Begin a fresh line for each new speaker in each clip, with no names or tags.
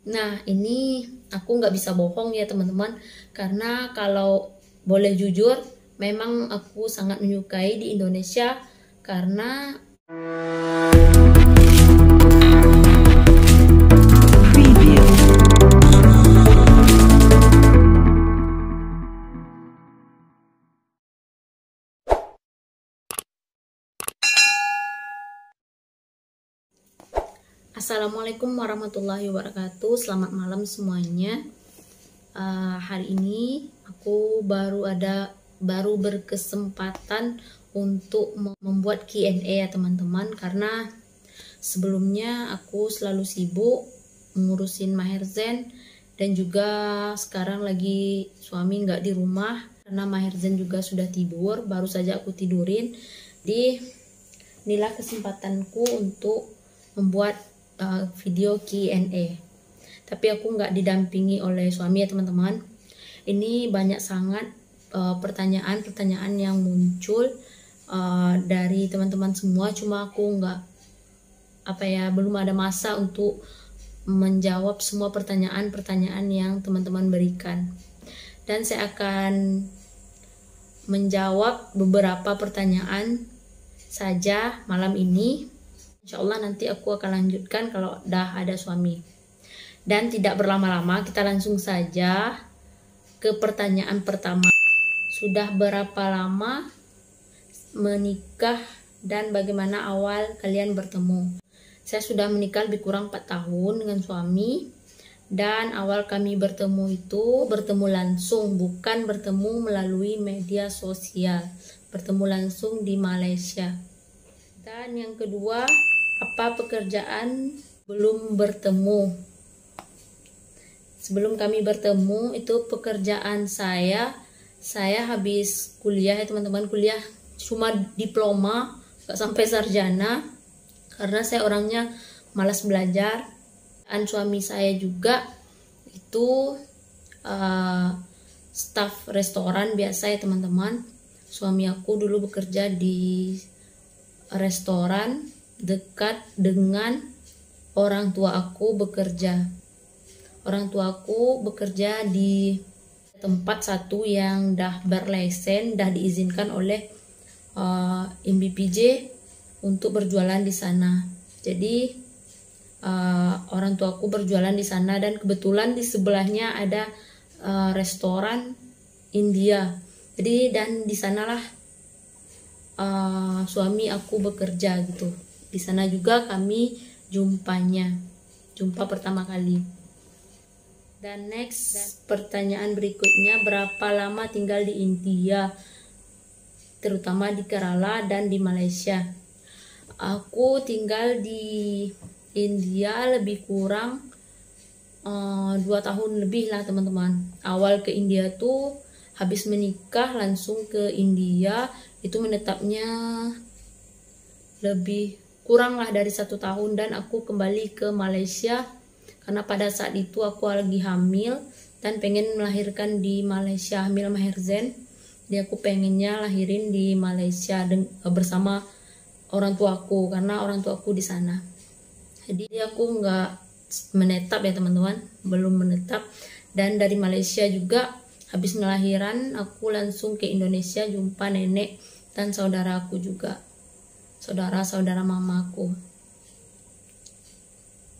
Nah, ini aku nggak bisa bohong ya teman-teman, karena kalau boleh jujur, memang aku sangat menyukai di Indonesia karena Assalamualaikum warahmatullahi wabarakatuh. Selamat malam semuanya. Hari ini aku baru berkesempatan untuk membuat Q&A ya teman-teman, karena sebelumnya aku selalu sibuk ngurusin Maherzen, dan juga sekarang lagi suami nggak di rumah karena Maherzen juga sudah tidur, baru saja aku tidurin. Inilah kesempatanku untuk membuat video Q&A. Tapi aku nggak didampingi oleh suami ya teman-teman. Ini banyak sangat pertanyaan-pertanyaan yang muncul dari teman-teman semua, cuma aku nggak belum ada masa untuk menjawab semua pertanyaan-pertanyaan yang teman-teman berikan. Dan saya akan menjawab beberapa pertanyaan saja malam ini. Insya Allah nanti aku akan lanjutkan kalau udah ada suami. Dan tidak berlama-lama, kita langsung saja ke pertanyaan pertama. Sudah berapa lama menikah dan bagaimana awal kalian bertemu? Saya sudah menikah lebih kurang 4 tahun dengan suami, dan awal kami bertemu itu bertemu langsung, bukan bertemu melalui media sosial, bertemu langsung di Malaysia. Dan yang kedua, apa pekerjaan belum bertemu? Sebelum kami bertemu itu pekerjaan saya habis kuliah ya teman-teman, kuliah cuma diploma, gak sampai sarjana karena saya orangnya malas belajar. Dan suami saya juga itu staf restoran biasa ya teman-teman. Suami aku dulu bekerja di restoran dekat dengan orang tua aku bekerja. Orang tuaku bekerja di tempat satu yang dah berlesen, dah diizinkan oleh MBPJ untuk berjualan di sana. Jadi orang tuaku berjualan di sana, dan kebetulan di sebelahnya ada restoran India. Jadi dan di sanalah suami aku bekerja gitu. Di sana juga kami jumpa pertama kali. Dan next, pertanyaan berikutnya, berapa lama tinggal di India, terutama di Kerala dan di Malaysia? Aku tinggal di India lebih kurang 2 tahun lebih lah teman-teman. Awal ke India tuh habis menikah langsung ke India, itu menetapnya lebih kurang lah dari 1 tahun, dan aku kembali ke Malaysia karena pada saat itu aku lagi hamil dan pengen melahirkan di Malaysia, hamil Maherzen. Jadi aku pengennya lahirin di Malaysia bersama orang tuaku karena orang tuaku di sana. Jadi aku nggak menetap ya teman-teman, belum menetap. Dan dari Malaysia juga habis melahirkan aku langsung ke Indonesia jumpa nenek dan saudaraku juga, saudara mamaku.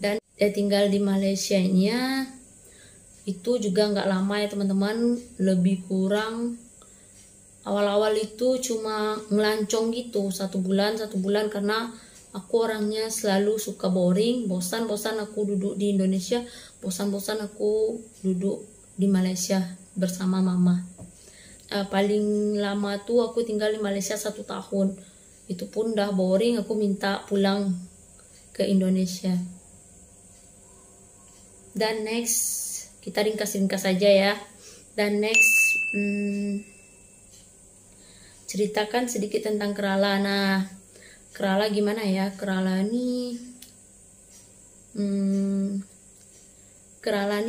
Dan tinggal di Malaysianya itu juga nggak lama ya teman-teman, lebih kurang awal-awal itu cuma ngelancong gitu, 1 bulan karena aku orangnya selalu suka boring, bosan aku duduk di Indonesia, bosan aku duduk di Malaysia bersama mama. Paling lama tuh aku tinggal di Malaysia 1 tahun, itu pun udah boring, aku minta pulang ke Indonesia. Dan next, kita ringkas saja ya. Dan next, ceritakan sedikit tentang Kerala. Nah, Kerala gimana ya? Kerala ini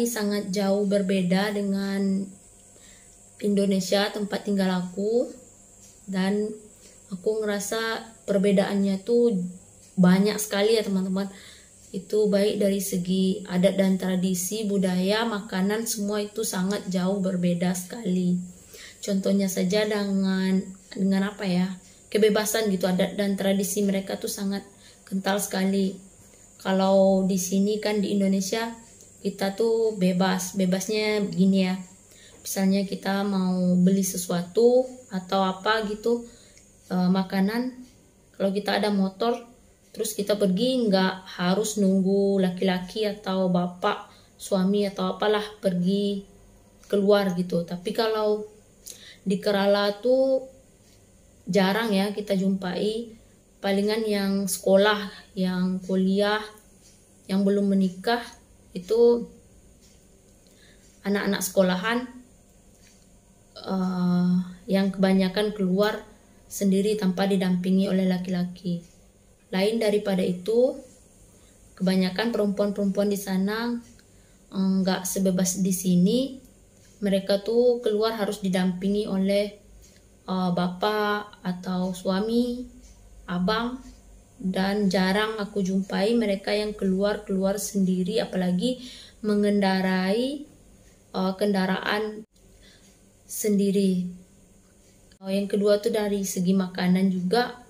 sangat jauh berbeda dengan Indonesia tempat tinggal aku, dan aku ngerasa perbedaannya tuh banyak sekali ya teman-teman. Itu baik dari segi adat dan tradisi, budaya, makanan, semua itu sangat jauh berbeda sekali. Contohnya saja dengan apa ya, kebebasan gitu, adat dan tradisi mereka tuh sangat kental sekali. Kalau di sini kan di Indonesia kita tuh bebasnya begini ya. Misalnya kita mau beli sesuatu atau apa gitu, makanan, kalau kita ada motor terus kita pergi, nggak harus nunggu laki-laki atau bapak, suami atau apalah pergi keluar gitu. Tapi kalau di Kerala tuh jarang ya kita jumpai, palingan yang sekolah, yang kuliah, yang belum menikah, itu anak-anak sekolahan yang kebanyakan keluar sendiri tanpa didampingi oleh laki-laki. Lain daripada itu, kebanyakan perempuan-perempuan di sana nggak sebebas di sini. Mereka tuh keluar harus didampingi oleh bapak atau suami, abang, dan jarang aku jumpai mereka yang keluar sendiri, apalagi mengendarai kendaraan sendiri. Yang kedua tuh dari segi makanan juga,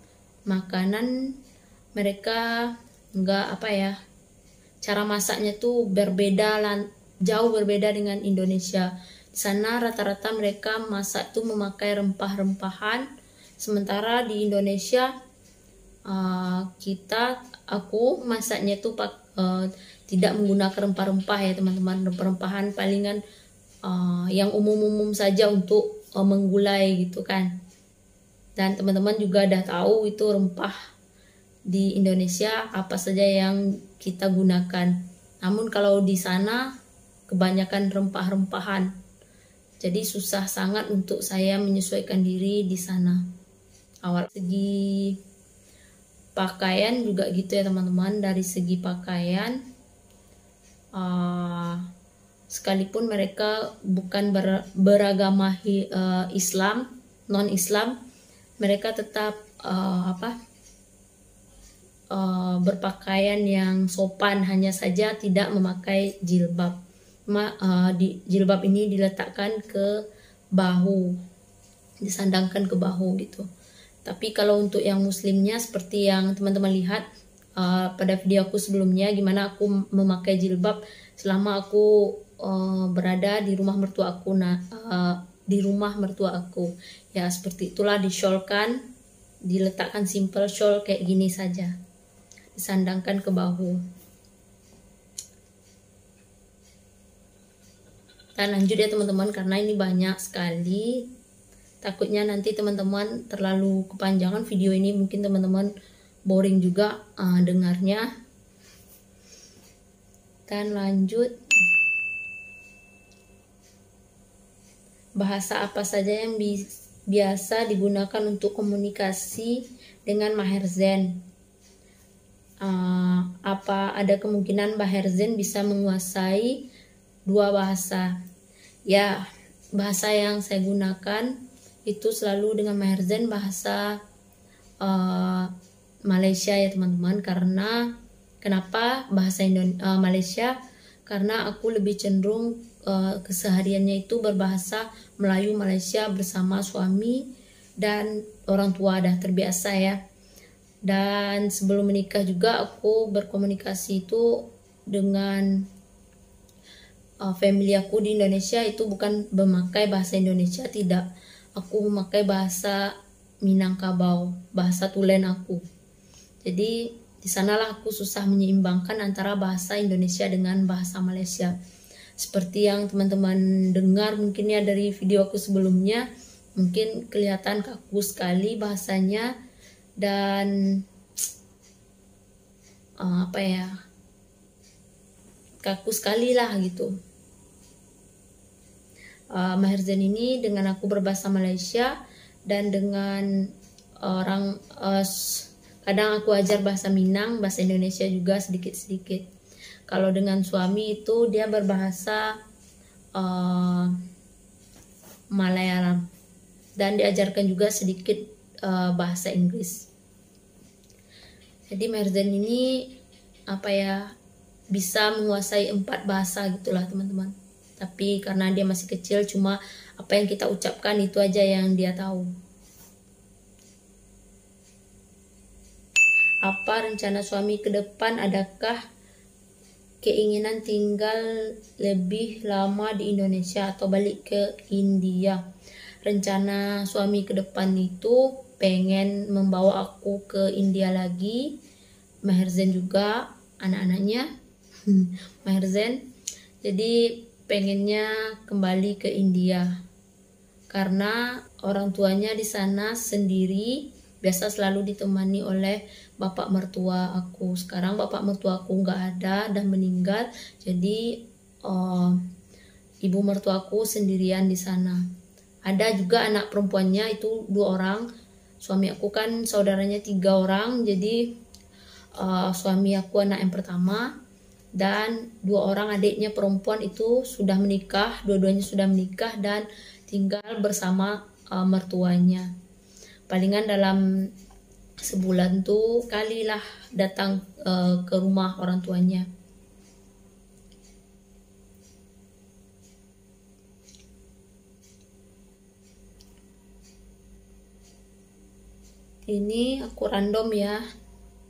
makanan mereka nggak apa ya, cara masaknya tuh berbeda, jauh berbeda dengan Indonesia. Di sana rata-rata mereka masak tuh memakai rempah-rempahan, sementara di Indonesia aku masaknya tuh tidak menggunakan rempah-rempah ya teman-teman. Rempah-rempahan palingan yang umum-umum saja untuk menggulai gitu kan. Dan teman-teman juga udah tahu itu rempah di Indonesia apa saja yang kita gunakan. Namun kalau di sana kebanyakan rempah-rempahan. Jadi susah sangat untuk saya menyesuaikan diri di sana. Awal segi pakaian juga gitu ya teman-teman. Dari segi pakaian, sekalipun mereka bukan beragama Islam, non-Islam, mereka tetap berpakaian yang sopan, hanya saja tidak memakai jilbab. Jilbab ini diletakkan ke bahu, disandangkan ke bahu gitu. Tapi kalau untuk yang muslimnya, seperti yang teman-teman lihat pada video aku sebelumnya, gimana aku memakai jilbab selama aku berada di rumah mertua aku. Di rumah mertua aku ya, seperti itulah, disyolkan, diletakkan simple shawl kayak gini saja, disandangkan ke bahu. Dan lanjut ya teman-teman, karena ini banyak sekali, takutnya nanti teman-teman terlalu kepanjangan video ini, mungkin teman-teman boring juga dengarnya. Dan lanjut, bahasa apa saja yang biasa digunakan untuk komunikasi dengan Maher Zain? Apa ada kemungkinan Maher Zain bisa menguasai 2 bahasa? Ya, bahasa yang saya gunakan itu selalu dengan Maher Zain bahasa Malaysia ya teman-teman. Karena kenapa bahasa Malaysia? Karena aku lebih cenderung kesehariannya itu berbahasa Melayu Malaysia bersama suami dan orang tua, dah terbiasa ya. Dan sebelum menikah juga aku berkomunikasi itu dengan family aku di Indonesia, itu bukan memakai bahasa Indonesia, tidak. Aku memakai bahasa Minangkabau, bahasa tulen aku. Jadi di sanalah aku susah menyeimbangkan antara bahasa Indonesia dengan bahasa Malaysia. Seperti yang teman-teman dengar mungkin ya dari video aku sebelumnya, mungkin kelihatan kaku sekali bahasanya, dan kaku sekali lah gitu. Maher Zain ini dengan aku berbahasa Malaysia, dan dengan orang kadang aku ajar bahasa Minang, bahasa Indonesia juga sedikit-sedikit. Kalau dengan suami itu dia berbahasa Malayalam, dan diajarkan juga sedikit bahasa Inggris. Jadi Maher Zain ini apa ya, bisa menguasai 4 bahasa gitulah teman-teman. Tapi karena dia masih kecil, cuma apa yang kita ucapkan itu aja yang dia tahu. Apa rencana suami ke depan? Adakah keinginan tinggal lebih lama di Indonesia atau balik ke India? Rencana suami ke depan itu pengen membawa aku ke India lagi, Maherzen juga, anak-anaknya Maherzen. Jadi pengennya kembali ke India karena orang tuanya di sana sendiri, biasa selalu ditemani oleh bapak mertua aku. Sekarang bapak mertua aku nggak ada dan meninggal, jadi ibu mertuaku sendirian di sana. Ada juga anak perempuannya itu 2 orang. Suami aku kan saudaranya 3 orang, jadi suami aku anak yang pertama dan 2 orang adiknya perempuan itu sudah menikah, dua-duanya sudah menikah dan tinggal bersama mertuanya. Palingan dalam sebulan tuh kalilah datang ke rumah orang tuanya. Ini aku random ya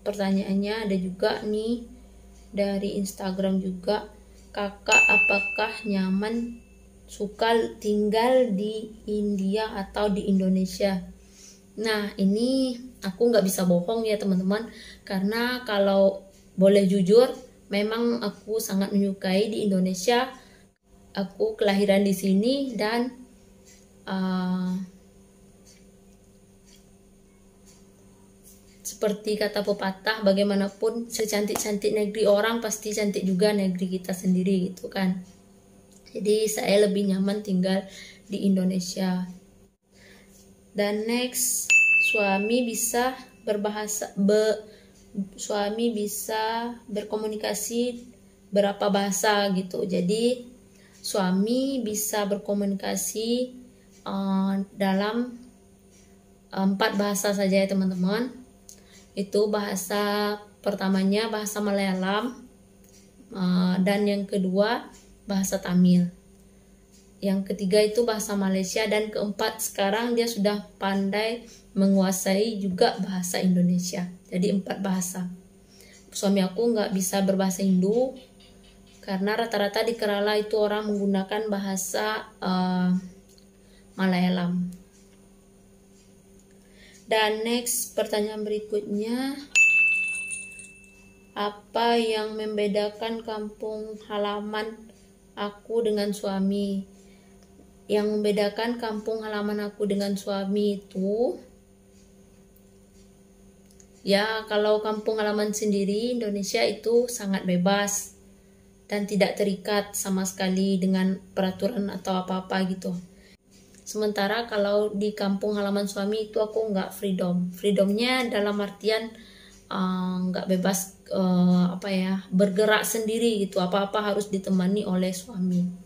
pertanyaannya. Ada juga nih dari Instagram juga. Kakak apakah nyaman suka tinggal di India atau di Indonesia? Nah, ini aku nggak bisa bohong ya teman-teman, karena kalau boleh jujur, memang aku sangat menyukai di Indonesia. Aku kelahiran di sini dan seperti kata pepatah, bagaimanapun secantik-cantik negeri orang, pasti cantik juga negeri kita sendiri gitu kan. Jadi saya lebih nyaman tinggal di Indonesia. Dan next, suami bisa berkomunikasi berapa bahasa gitu. Jadi suami bisa berkomunikasi dalam 4 bahasa saja ya teman-teman. Itu bahasa pertamanya bahasa Malayalam, dan yang kedua bahasa Tamil. Yang ketiga itu bahasa Malaysia, dan keempat sekarang dia sudah pandai menguasai juga bahasa Indonesia. Jadi 4 bahasa. Suami aku nggak bisa berbahasa Hindu karena rata-rata di Kerala itu orang menggunakan bahasa Malayalam. Dan next, pertanyaan berikutnya, apa yang membedakan kampung halaman aku dengan suami? Yang membedakan kampung halaman aku dengan suami itu, ya kalau kampung halaman sendiri Indonesia itu sangat bebas dan tidak terikat sama sekali dengan peraturan atau apa-apa gitu. Sementara kalau di kampung halaman suami itu aku nggak freedom. Freedomnya dalam artian nggak bebas bergerak sendiri gitu. Apa-apa harus ditemani oleh suami.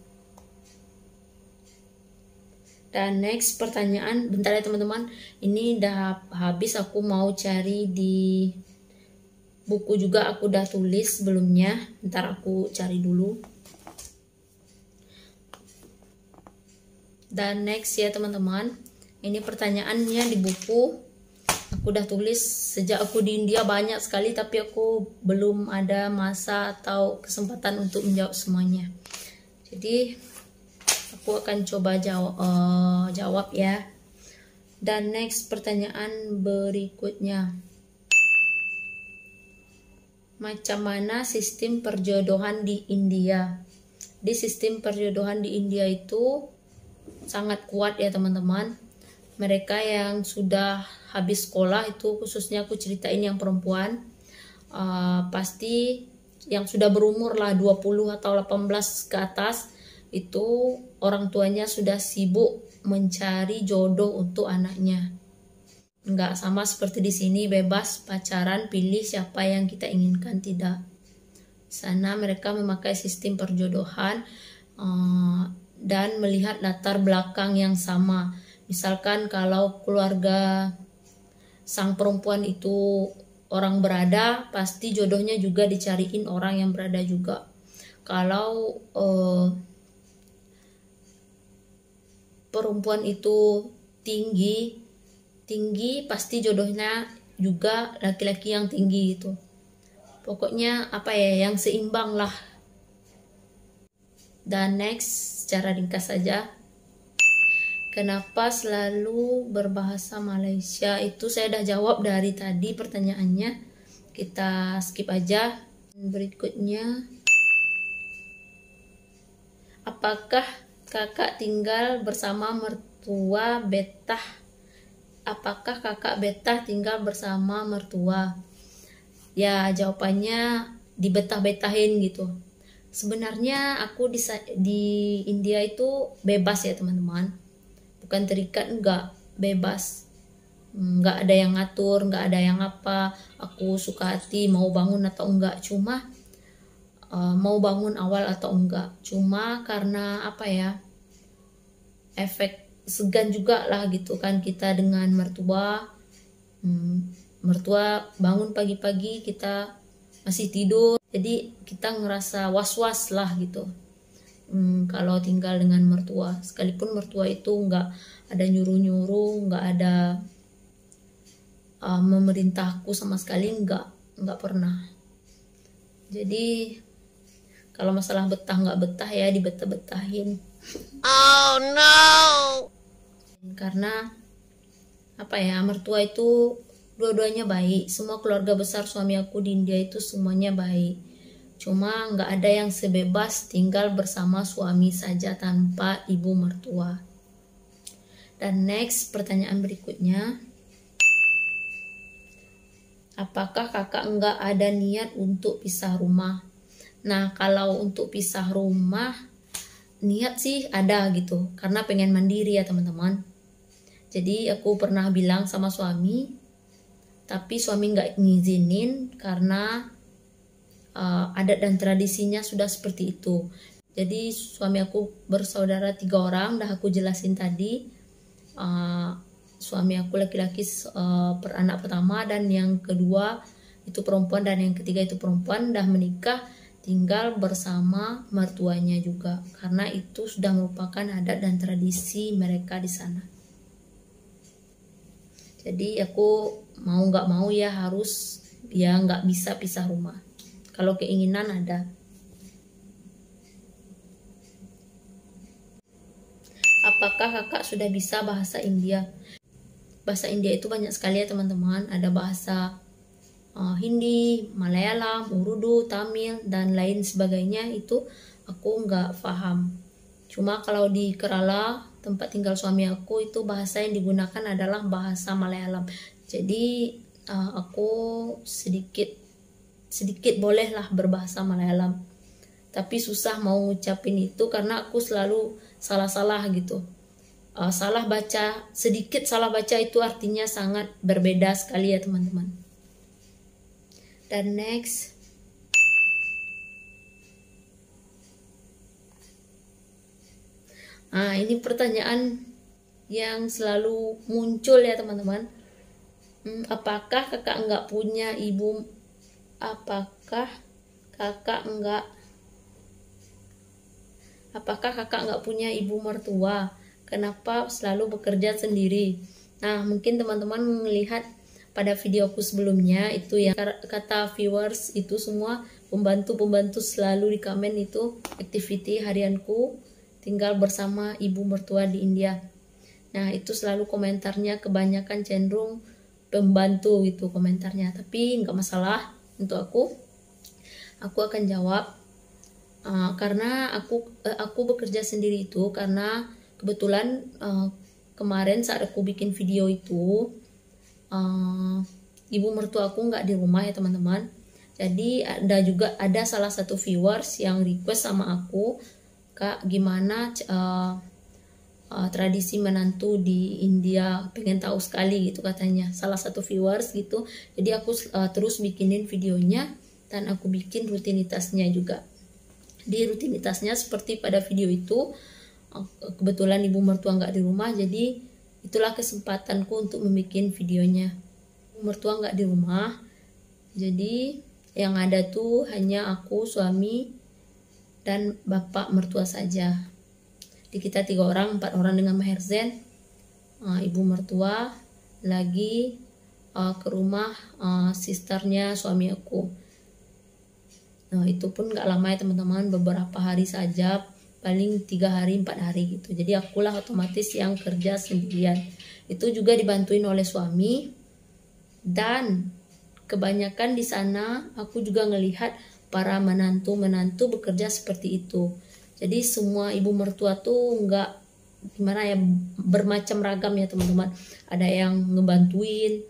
Dan next pertanyaan, bentar ya teman-teman, ini udah habis, aku mau cari di buku juga, aku udah tulis sebelumnya, bentar aku cari dulu. Dan next ya teman-teman, ini pertanyaannya di buku, aku udah tulis sejak aku di India banyak sekali, tapi aku belum ada masa atau kesempatan untuk menjawab semuanya. Jadi aku akan coba jawab ya. Dan next pertanyaan berikutnya, macam mana sistem perjodohan di India? Di sistem perjodohan di India itu sangat kuat ya teman-teman. Mereka yang sudah habis sekolah itu, khususnya aku ceritain yang perempuan, pasti yang sudah berumur lah 20 atau 18 ke atas, itu orang tuanya sudah sibuk mencari jodoh untuk anaknya. Nggak sama seperti di sini bebas pacaran, pilih siapa yang kita inginkan, tidak. Di sana mereka memakai sistem perjodohan dan melihat latar belakang yang sama. Misalkan kalau keluarga sang perempuan itu orang berada, pasti jodohnya juga dicariin orang yang berada juga. Kalau perempuan itu tinggi pasti jodohnya juga laki-laki yang tinggi gitu. Pokoknya apa ya, yang seimbang lah. Dan next, secara ringkas saja, kenapa selalu berbahasa Malaysia? Itu saya udah jawab dari tadi pertanyaannya, kita skip aja. Berikutnya, apakah kakak tinggal bersama mertua betah? Apakah kakak betah tinggal bersama mertua? Ya, jawabannya dibetah-betahin gitu. Sebenarnya aku di India itu bebas ya teman-teman. Bukan terikat, enggak, bebas. Enggak ada yang ngatur, enggak ada yang apa. Aku suka hati mau bangun atau enggak. Cuma mau bangun awal atau enggak. Cuma karena apa ya, efek segan juga lah gitu kan kita dengan mertua. Mertua bangun pagi-pagi, kita masih tidur, jadi kita ngerasa was-was lah gitu. Kalau tinggal dengan mertua, sekalipun mertua itu nggak ada nyuruh-nyuruh, nggak ada memerintahku sama sekali, nggak pernah. Jadi kalau masalah betah nggak betah ya dibetah-betahin. Oh no. Karena apa ya, mertua itu dua-duanya baik. Semua keluarga besar suami aku di India itu semuanya baik. Cuma nggak ada yang sebebas tinggal bersama suami saja tanpa ibu mertua. Dan next, pertanyaan berikutnya, apakah kakak nggak ada niat untuk pisah rumah? Nah, kalau untuk pisah rumah, niat sih ada gitu, karena pengen mandiri ya teman-teman. Jadi aku pernah bilang sama suami, tapi suami nggak ngizinin karena adat dan tradisinya sudah seperti itu. Jadi suami aku bersaudara 3 orang, dah aku jelasin tadi. Suami aku laki-laki anak pertama, dan yang kedua itu perempuan, dan yang ketiga itu perempuan, dah menikah tinggal bersama mertuanya juga, karena itu sudah merupakan adat dan tradisi mereka di sana. Jadi aku mau nggak mau ya harus, ya nggak bisa pisah rumah. Kalau keinginan ada. Apakah kakak sudah bisa bahasa India? Bahasa India itu banyak sekali ya teman-teman. Ada bahasa Hindi, Malayalam, Urdu, Tamil, dan lain sebagainya. Itu aku nggak paham. Cuma kalau di Kerala, tempat tinggal suami aku, itu bahasa yang digunakan adalah bahasa Malayalam. Jadi aku sedikit bolehlah berbahasa Malayalam. Tapi susah mau ngucapin itu karena aku selalu salah-salah gitu. Sedikit salah baca itu artinya sangat berbeda sekali ya teman-teman. Dan next, ini pertanyaan yang selalu muncul ya teman-teman. Apakah kakak nggak punya ibu? Apakah kakak nggak punya ibu mertua? Kenapa selalu bekerja sendiri? Nah, mungkin teman-teman melihat pada videoku sebelumnya itu ya, kata viewers itu semua pembantu selalu di komen itu activity harianku tinggal bersama ibu mertua di India. Nah, itu selalu komentarnya kebanyakan cenderung pembantu gitu komentarnya, tapi nggak masalah untuk aku akan jawab. Karena aku bekerja sendiri itu karena kebetulan kemarin saat aku bikin video itu ibu mertua aku nggak di rumah ya teman-teman. Jadi ada salah satu viewers yang request sama aku, Kak, gimana tradisi menantu di India, pengen tahu sekali gitu katanya, salah satu viewers gitu. Jadi aku terus bikinin videonya, dan aku bikin rutinitasnya juga. Di rutinitasnya seperti pada video itu, kebetulan ibu mertua nggak di rumah, jadi itulah kesempatanku untuk membuat videonya. Ibu mertua nggak di rumah, Jadi yang ada tuh hanya aku, suami, dan bapak mertua saja. Di kita 3 orang, 4 orang dengan Maher Zain, ibu mertua lagi ke rumah sisternya suami aku. Nah itu pun gak lama ya teman-teman, beberapa hari saja, paling 3 hari 4 hari gitu. Jadi akulah otomatis yang kerja sendirian. Itu juga dibantuin oleh suami, dan kebanyakan di sana aku juga ngelihat para menantu bekerja seperti itu. Jadi semua ibu mertua tuh nggak gimana ya, bermacam ragam ya teman-teman. Ada yang ngebantuin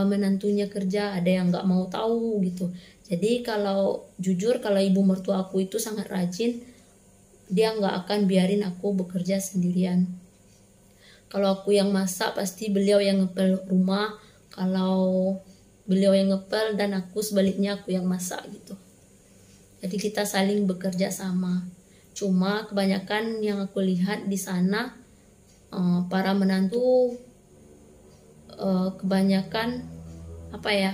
menantunya kerja, ada yang nggak mau tahu gitu. Jadi kalau jujur, kalau ibu mertua aku itu sangat rajin, dia nggak akan biarin aku bekerja sendirian. Kalau aku yang masak, pasti beliau yang ngepel rumah. Kalau beliau yang ngepel dan aku sebaliknya, aku yang masak gitu. Jadi kita saling bekerja sama. Cuma kebanyakan yang aku lihat di sana, para menantu kebanyakan apa ya,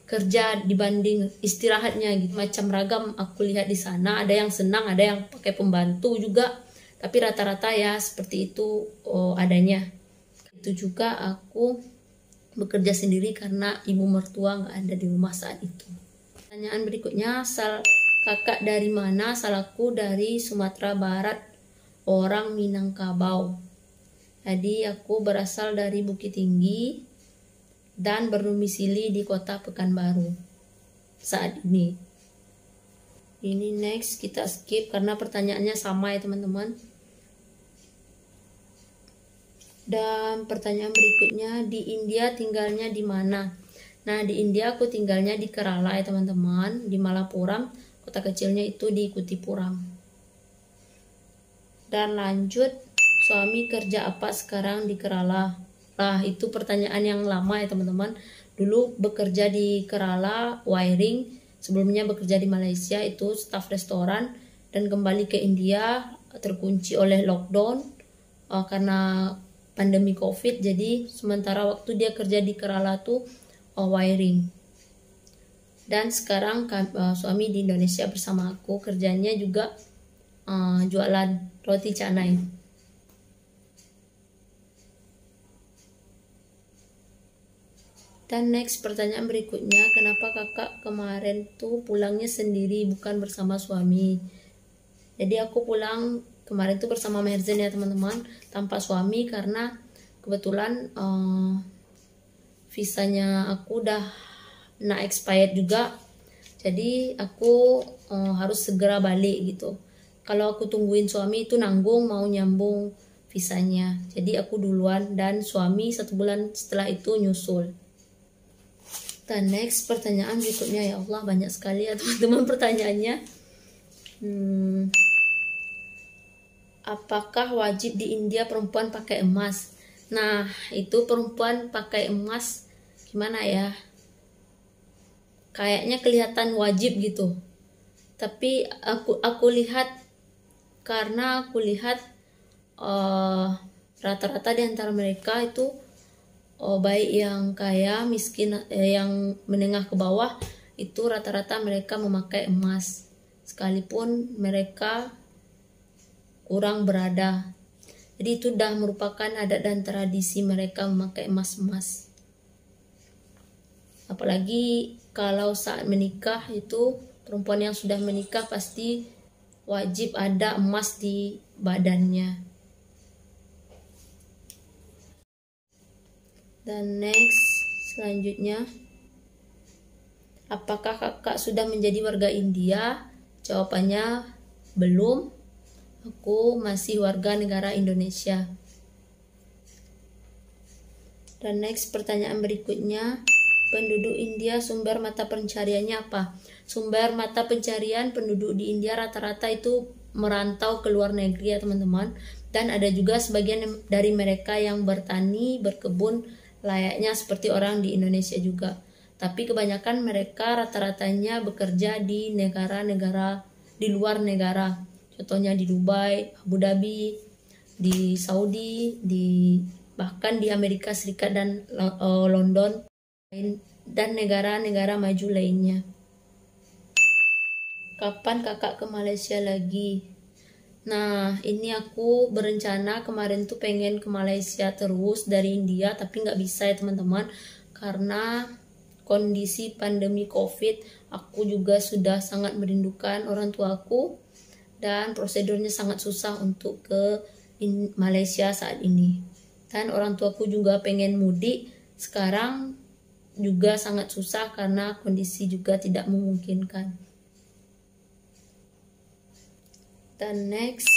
kerja dibanding istirahatnya gitu. Macam ragam aku lihat di sana. Ada yang senang, ada yang pakai pembantu juga. Tapi rata-rata ya seperti itu adanya. Itu juga aku bekerja sendiri karena ibu mertua nggak ada di rumah saat itu. Pertanyaan berikutnya, asal kakak dari mana? Asal aku dari Sumatera Barat, orang Minangkabau. Jadi aku berasal dari Bukit Tinggi dan berdomisili di kota Pekanbaru saat ini. Ini next, kita skip karena pertanyaannya sama ya teman-teman. Dan pertanyaan berikutnya, di India tinggalnya di mana? Nah, di India aku tinggalnya di Kerala ya teman-teman, di Malappuram, kota kecilnya itu di Kutipuram. Dan lanjut, suami kerja apa sekarang di Kerala? Nah, itu pertanyaan yang lama ya teman-teman. Dulu bekerja di Kerala, wiring, sebelumnya bekerja di Malaysia, itu staf restoran, dan kembali ke India, terkunci oleh lockdown, karena pandemi COVID. Jadi sementara waktu dia kerja di Kerala tuh wiring. Dan sekarang suami di Indonesia bersama aku, kerjanya juga jualan roti canai. Dan next, pertanyaan berikutnya, kenapa kakak kemarin tuh pulangnya sendiri bukan bersama suami? Jadi aku pulang kemarin tuh bersama Maher Zain ya teman-teman, tanpa suami, karena kebetulan visanya aku udah expired juga. Jadi aku harus segera balik gitu. Kalau aku tungguin suami itu nanggung mau nyambung visanya. Jadi aku duluan dan suami 1 bulan setelah itu nyusul. Dan next, pertanyaan berikutnya, ya Allah banyak sekali ya teman-teman pertanyaannya. Apakah wajib di India perempuan pakai emas? Nah, itu perempuan pakai emas gimana ya? Kayaknya kelihatan wajib gitu. Tapi aku lihat, karena aku lihat rata-rata di antara mereka itu baik yang kaya, miskin, yang menengah ke bawah, itu rata-rata mereka memakai emas. Sekalipun mereka kurang berada. Jadi itu sudah merupakan adat dan tradisi mereka memakai emas-emas. Apalagi kalau saat menikah, itu perempuan yang sudah menikah pasti wajib ada emas di badannya. Dan next, selanjutnya, apakah kakak sudah menjadi warga India? Jawabannya belum. Aku masih warga negara Indonesia. Dan next, pertanyaan berikutnya, penduduk India sumber mata pencariannya apa? Sumber mata pencarian penduduk di India rata-rata itu merantau ke luar negeri ya teman-teman. Dan ada juga sebagian dari mereka yang bertani, berkebun, layaknya seperti orang di Indonesia juga. Tapi kebanyakan mereka rata-ratanya bekerja di negara-negara di luar negara. Contohnya di Dubai, Abu Dhabi, di Saudi, bahkan di Amerika Serikat dan London. dan negara-negara maju lainnya. Kapan kakak ke Malaysia lagi? Nah, ini aku berencana kemarin tuh pengen ke Malaysia terus dari India, tapi nggak bisa ya teman-teman, karena kondisi pandemi COVID. Aku juga sudah sangat merindukan orang tuaku dan prosedurnya sangat susah untuk ke Malaysia saat ini. Dan orang tuaku juga pengen mudik, sekarang juga sangat susah karena kondisi juga tidak memungkinkan. Dan next,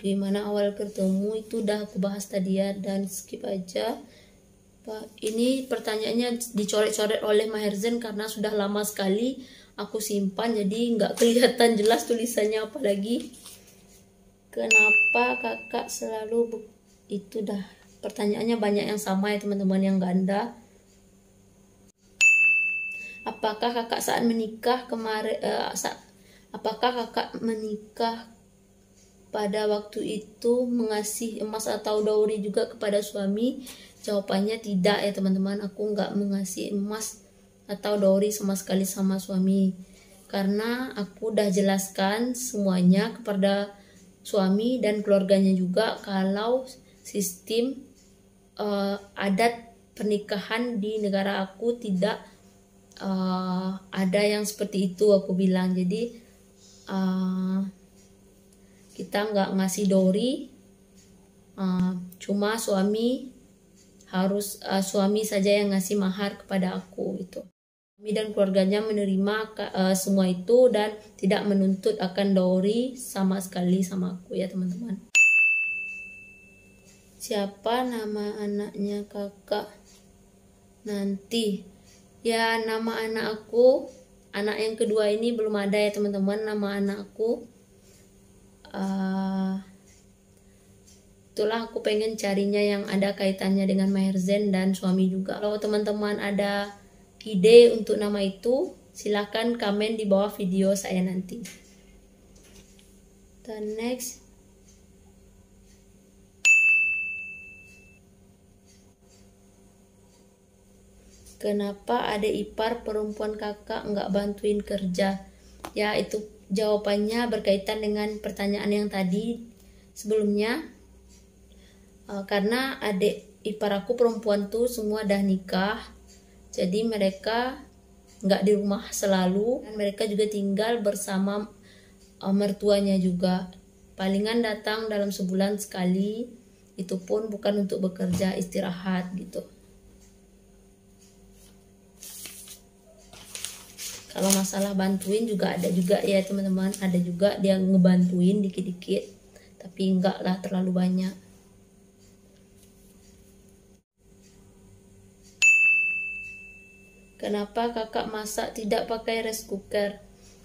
gimana awal ketemu itu udah aku bahas tadi ya, dan skip aja. Ini pertanyaannya dicoret-coret oleh Maherzen karena sudah lama sekali aku simpan, jadi nggak kelihatan jelas tulisannya. Apalagi kenapa kakak selalu itu dah pertanyaannya banyak yang sama ya teman-teman, yang ganda. Apakah kakak saat menikah kemarin apakah kakak menikah pada waktu itu mengasih emas atau dowry juga kepada suami? Jawabannya tidak ya teman-teman, aku nggak mengasih emas atau dowry sama sekali sama suami, karena aku udah jelaskan semuanya kepada suami dan keluarganya juga kalau sistem adat pernikahan di negara aku tidak ada yang seperti itu, aku bilang. Jadi kita nggak ngasih dowry, cuma suami saja yang ngasih mahar kepada aku itu. Suami dan keluarganya menerima semua itu dan tidak menuntut akan dowry sama sekali sama aku ya teman-teman. Siapa nama anaknya kakak nanti? Ya, nama anak aku, anak yang kedua ini belum ada ya teman-teman. Nama anak aku itulah aku pengen carinya yang ada kaitannya dengan Maherzen dan suami juga. Kalau teman-teman ada ide untuk nama itu, silahkan komen di bawah video saya nanti. Dan next, kenapa adik ipar perempuan kakak nggak bantuin kerja? Ya, itu jawabannya berkaitan dengan pertanyaan yang tadi sebelumnya. Karena adik ipar aku perempuan tuh semua dah nikah, jadi mereka nggak di rumah selalu, dan mereka juga tinggal bersama mertuanya juga. Palingan datang dalam sebulan sekali, itu pun bukan untuk bekerja, istirahat gitu. Kalau masalah bantuin juga ada juga ya teman-teman, ada juga dia ngebantuin dikit-dikit, tapi enggak lah terlalu banyak. Kenapa kakak masak tidak pakai rice cooker?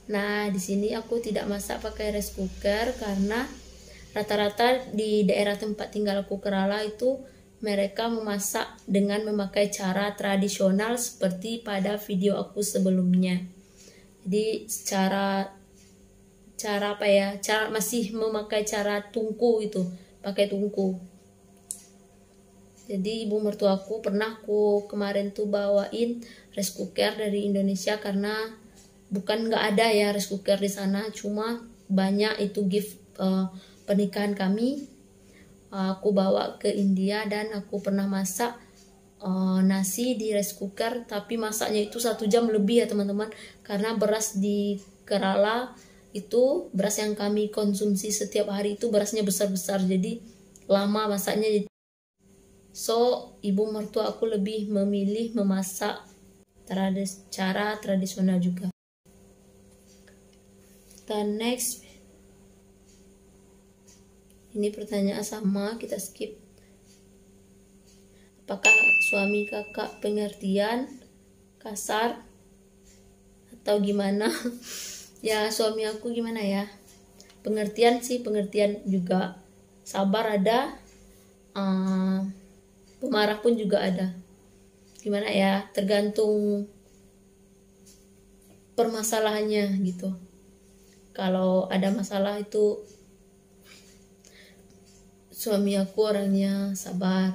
Nah, di sini aku tidak masak pakai rice cooker karena rata-rata di daerah tempat tinggal aku Kerala itu mereka memasak dengan memakai cara tradisional seperti pada video aku sebelumnya. Jadi cara apa ya? Cara masih memakai cara tungku itu, pakai tungku. Jadi ibu mertuaku pernah kemarin tuh bawain rice cooker dari Indonesia, karena bukan nggak ada ya rice cooker di sana, cuma banyak itu gift pernikahan kami. Aku bawa ke India dan aku pernah masak nasi di rice cooker, tapi masaknya itu 1 jam lebih ya teman-teman, karena beras di Kerala itu beras yang kami konsumsi setiap hari itu berasnya besar-besar, jadi lama masaknya. So, ibu mertua aku lebih memilih memasak cara tradisional juga. Dan next, ini pertanyaan sama, kita skip. Apakah suami kakak pengertian, kasar, atau gimana? Ya, suami aku gimana ya? Pengertian sih, pengertian juga. Sabar ada, pemarah pun juga ada. Gimana ya, tergantung permasalahannya gitu. Kalau ada masalah itu suami aku orangnya sabar.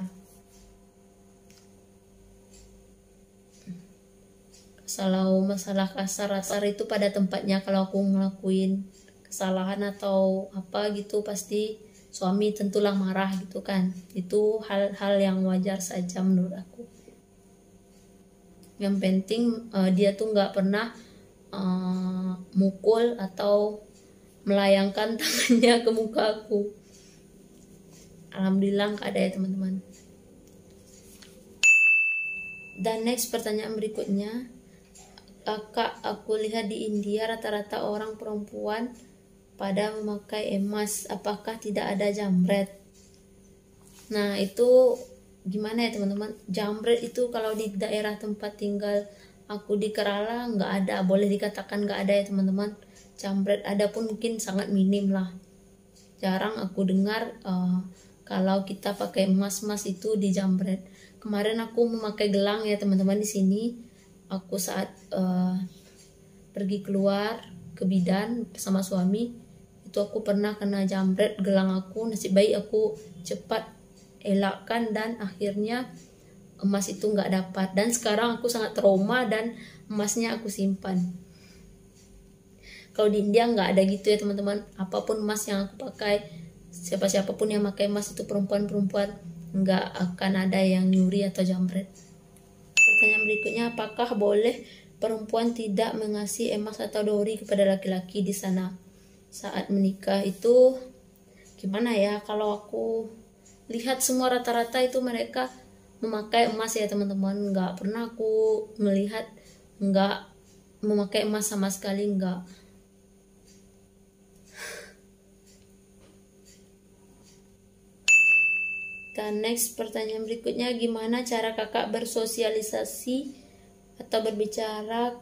Selalu masalah kasar itu pada tempatnya. Kalau aku ngelakuin kesalahan atau apa gitu, pasti suami tentulah marah gitu kan. Itu hal-hal yang wajar saja menurut aku. Yang penting dia tuh nggak pernah mukul atau melayangkan tangannya ke muka aku. Alhamdulillah nggak ada ya teman-teman. Dan next, pertanyaan berikutnya, Kak, aku lihat di India rata-rata orang perempuan pada memakai emas, apakah tidak ada jambret? Nah, itu gimana ya teman-teman? Jambret itu kalau di daerah tempat tinggal aku di Kerala nggak ada, boleh dikatakan nggak ada ya teman-teman. Jambret ada pun mungkin sangat minim lah. Jarang aku dengar kalau kita pakai emas-emas itu di jambret. Kemarin aku memakai gelang ya teman-teman di sini. Aku saat pergi keluar ke bidan bersama suami, itu aku pernah kena jambret gelang aku. Nasib baik aku cepat elakkan dan akhirnya emas itu nggak dapat. Dan sekarang aku sangat trauma dan emasnya aku simpan. Kalau di India nggak ada gitu ya teman-teman. Apapun emas yang aku pakai, siapa-siapapun yang pakai emas itu perempuan-perempuan, nggak akan ada yang nyuri atau jambret. Pertanyaan berikutnya, apakah boleh perempuan tidak mengasih emas atau dowry kepada laki-laki di sana saat menikah? Itu gimana ya, kalau aku lihat semua rata-rata itu mereka memakai emas ya teman-teman. Nggak pernah aku melihat nggak memakai emas sama sekali, nggak. Dan next, pertanyaan berikutnya, gimana cara kakak bersosialisasi atau berbicara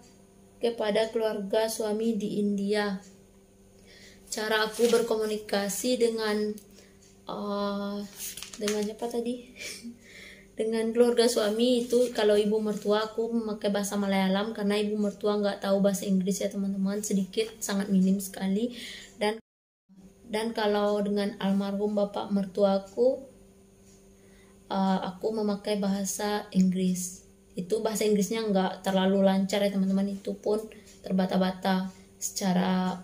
kepada keluarga suami di India? Cara aku berkomunikasi dengan siapa tadi? Dengan keluarga suami itu, kalau ibu mertua aku memakai bahasa Malayalam karena ibu mertua nggak tahu bahasa Inggris ya teman-teman, sedikit, sangat minim sekali. Dan kalau dengan almarhum bapak mertuaku, aku memakai bahasa Inggris. Itu bahasa Inggrisnya nggak terlalu lancar ya teman-teman, itu pun terbata-bata secara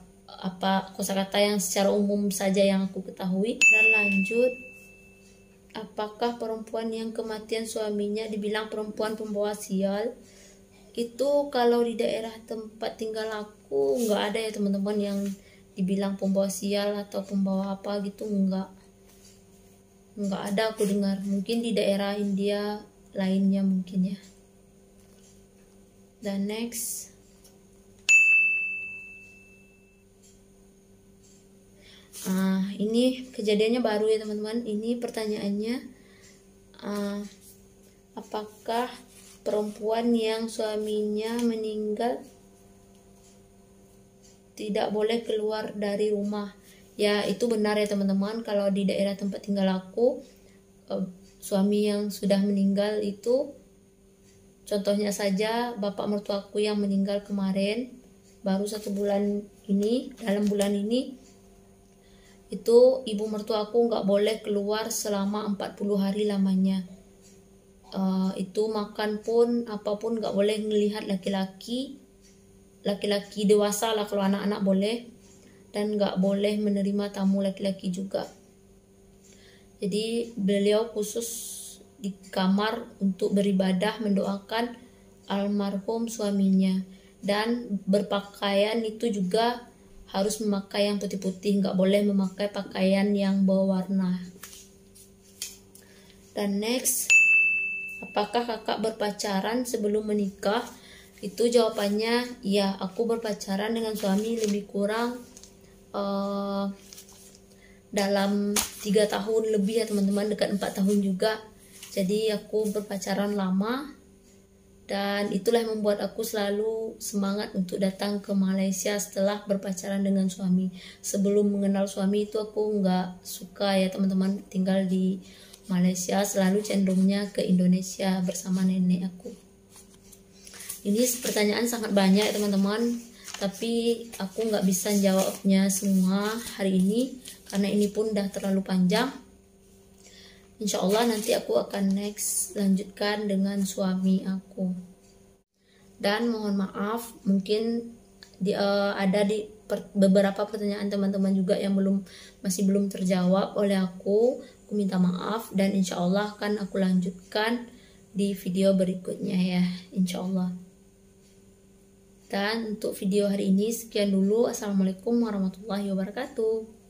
kosakata yang secara umum saja yang aku ketahui. Dan lanjut, apakah perempuan yang kematian suaminya dibilang perempuan pembawa sial? Itu kalau di daerah tempat tinggal aku nggak ada ya teman-teman yang dibilang pembawa sial atau pembawa apa gitu, nggak ada aku dengar. Mungkin di daerah India lainnya mungkin ya. Dan next, ini kejadiannya baru ya teman-teman. Ini pertanyaannya, apakah perempuan yang suaminya meninggal tidak boleh keluar dari rumah? Ya, itu benar ya teman-teman. Kalau di daerah tempat tinggal aku, suami yang sudah meninggal itu, contohnya saja bapak mertuaku yang meninggal kemarin, baru 1 bulan ini, dalam bulan ini, itu ibu mertuaku nggak boleh keluar selama 40 hari lamanya. Itu makan pun, apapun nggak boleh melihat laki-laki dewasa lah, kalau anak-anak boleh. Dan nggak boleh menerima tamu laki-laki juga. Jadi beliau khusus di kamar untuk beribadah mendoakan almarhum suaminya. Dan berpakaian itu juga harus memakai yang putih-putih, nggak boleh memakai pakaian yang berwarna. Dan next, apakah kakak berpacaran sebelum menikah? Itu jawabannya ya, aku berpacaran dengan suami lebih kurang dalam 3 tahun lebih ya teman-teman, dekat 4 tahun juga. Jadi aku berpacaran lama, dan itulah yang membuat aku selalu semangat untuk datang ke Malaysia setelah berpacaran dengan suami. Sebelum mengenal suami itu aku nggak suka ya teman-teman tinggal di Malaysia, selalu cenderungnya ke Indonesia bersama nenek aku. Ini pertanyaan sangat banyak ya teman-teman, tapi aku nggak bisa jawabnya semua hari ini karena ini pun udah terlalu panjang. Insya Allah nanti aku akan next lanjutkan dengan suami aku. Dan mohon maaf, mungkin ada di beberapa pertanyaan teman-teman juga yang masih belum terjawab oleh aku minta maaf, dan insya Allah akan aku lanjutkan di video berikutnya ya, insya Allah. Dan untuk video hari ini sekian dulu. Assalamualaikum warahmatullahi wabarakatuh.